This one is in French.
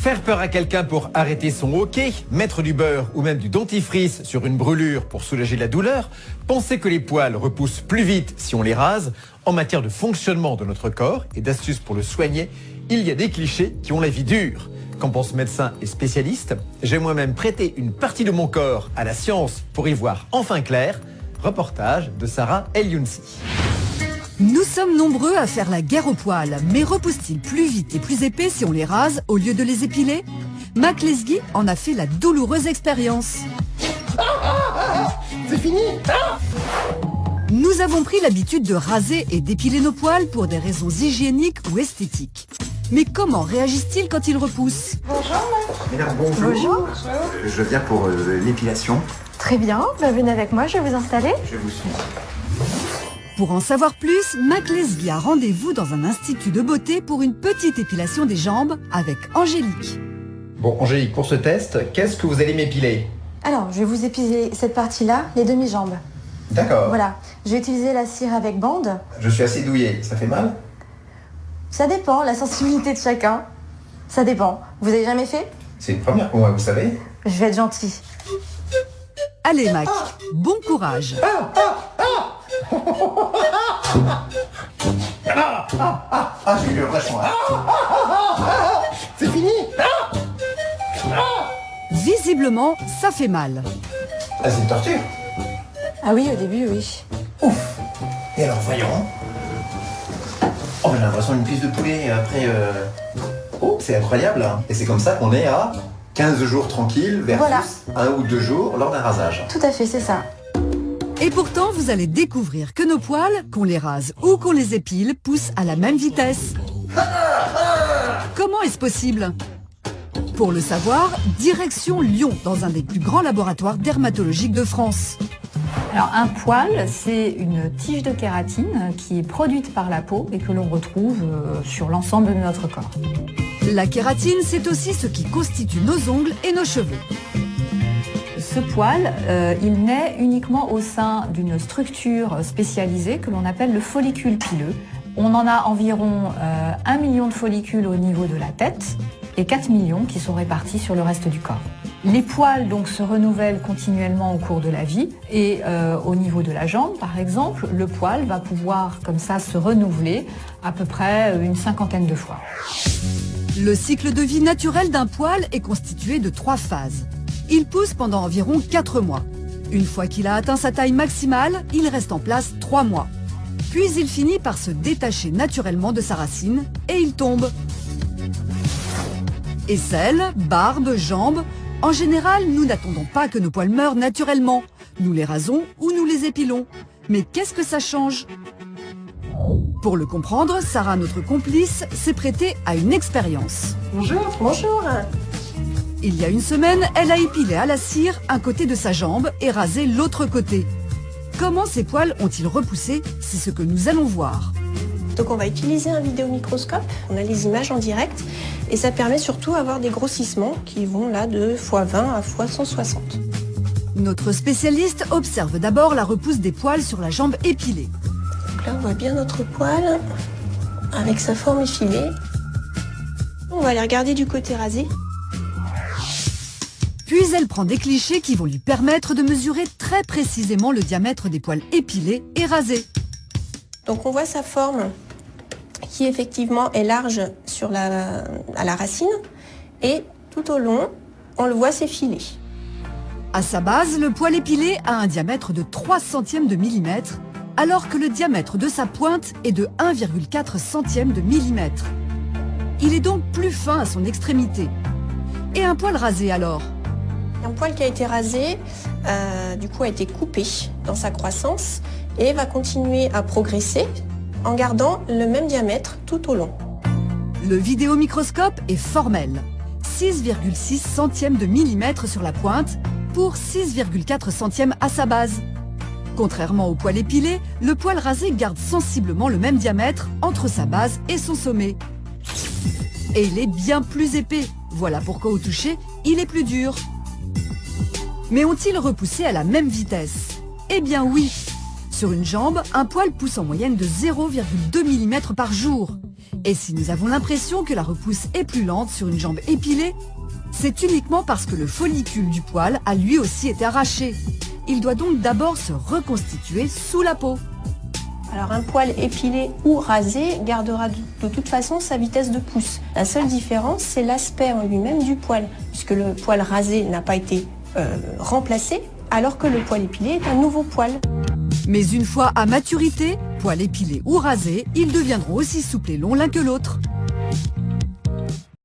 Faire peur à quelqu'un pour arrêter son hoquet, mettre du beurre ou même du dentifrice sur une brûlure pour soulager la douleur, penser que les poils repoussent plus vite si on les rase, en matière de fonctionnement de notre corps et d'astuces pour le soigner, il y a des clichés qui ont la vie dure. Qu'en pensent médecins et spécialistes, j'ai moi-même prêté une partie de mon corps à la science pour y voir enfin clair. Reportage de Sarah El Younsi. Nous sommes nombreux à faire la guerre aux poils, mais repoussent-ils plus vite et plus épais si on les rase au lieu de les épiler? Mac Lesguy en a fait la douloureuse expérience. C'est fini. Nous avons pris l'habitude de raser et d'épiler nos poils pour des raisons hygiéniques ou esthétiques. Mais comment réagissent-ils quand ils repoussent? Mesdames, bonjour. Bonjour. Je viens pour l'épilation. Très bien, venez avec moi, je vais vous installer. Je vous suis. Pour en savoir plus, Mac Lesguy a rendez-vous dans un institut de beauté pour une petite épilation des jambes avec Angélique. Bon, Angélique, pour ce test, qu'est-ce que vous allez m'épiler? Alors, je vais vous épiler cette partie-là, les demi-jambes. D'accord. Voilà, je vais utiliser la cire avec bande. Je suis assez douillet, ça fait mal? Ça dépend, la sensibilité de chacun. Ça dépend. Vous avez jamais fait? C'est une première pour moi, vous savez. Je vais être gentille. Allez Mac, bon courage. J'ai eu le vrai choix. C'est fini. Visiblement, ça fait mal. Ah, c'est une torture. Ah oui, au début, oui. Ouf. Et alors, voyons. Oh, j'ai l'impression d'une cuisse de poulet après... Oh, c'est incroyable. Hein. Et c'est comme ça qu'on est à 15 jours tranquilles versus Voilà. 1 ou 2 jours lors d'un rasage. Tout à fait, c'est ça. Et pourtant, vous allez découvrir que nos poils, qu'on les rase ou qu'on les épile, poussent à la même vitesse. Comment est-ce possible? Pour le savoir, direction Lyon, dans un des plus grands laboratoires dermatologiques de France. Alors un poil, c'est une tige de kératine qui est produite par la peau et que l'on retrouve sur l'ensemble de notre corps. La kératine, c'est aussi ce qui constitue nos ongles et nos cheveux. Ce poil, il naît uniquement au sein d'une structure spécialisée que l'on appelle le follicule pileux. On en a environ 1 million de follicules au niveau de la tête et 4 millions qui sont répartis sur le reste du corps. Les poils donc se renouvellent continuellement au cours de la vie et au niveau de la jambe par exemple, le poil va pouvoir comme ça se renouveler à peu près une 50aine de fois. Le cycle de vie naturel d'un poil est constitué de 3 phases. Il pousse pendant environ 4 mois. Une fois qu'il a atteint sa taille maximale, il reste en place 3 mois. Puis il finit par se détacher naturellement de sa racine et il tombe. Aisselles, barbe, jambes, en général, nous n'attendons pas que nos poils meurent naturellement. Nous les rasons ou nous les épilons. Mais qu'est-ce que ça change? Pour le comprendre, Sarah, notre complice, s'est prêtée à une expérience. Bonjour. Bonjour. Il y a une semaine, elle a épilé à la cire un côté de sa jambe et rasé l'autre côté. Comment ces poils ont-ils repoussé? C'est ce que nous allons voir. Donc on va utiliser un vidéomicroscope, on a les images en direct et ça permet surtout d'avoir des grossissements qui vont là de x20 à x160. Notre spécialiste observe d'abord la repousse des poils sur la jambe épilée. Donc là on voit bien notre poil avec sa forme effilée. On va aller regarder du côté rasé. Puis elle prend des clichés qui vont lui permettre de mesurer très précisément le diamètre des poils épilés et rasés. Donc on voit sa forme qui effectivement est large à la racine et tout au long on le voit s'effiler. À sa base, le poil épilé a un diamètre de 3 centièmes de millimètre, alors que le diamètre de sa pointe est de 1,4 centième de millimètre. Il est donc plus fin à son extrémité. Et un poil rasé alors? Un poil qui a été rasé, du coup a été coupé dans sa croissance et va continuer à progresser en gardant le même diamètre tout au long. Le vidéomicroscope est formel. 6,6 centièmes de millimètre sur la pointe pour 6,4 centièmes à sa base. Contrairement au poil épilé, le poil rasé garde sensiblement le même diamètre entre sa base et son sommet. Et il est bien plus épais. Voilà pourquoi au toucher, il est plus dur. Mais ont-ils repoussé à la même vitesse? Eh bien oui. Sur une jambe, un poil pousse en moyenne de 0,2 mm par jour. Et si nous avons l'impression que la repousse est plus lente sur une jambe épilée, c'est uniquement parce que le follicule du poil a lui aussi été arraché. Il doit donc d'abord se reconstituer sous la peau. Alors un poil épilé ou rasé gardera de toute façon sa vitesse de pousse. La seule différence, c'est l'aspect en lui-même du poil, puisque le poil rasé n'a pas été remplacé, alors que le poil épilé est un nouveau poil. Mais une fois à maturité, poil épilé ou rasé, ils deviendront aussi souples et longs l'un que l'autre.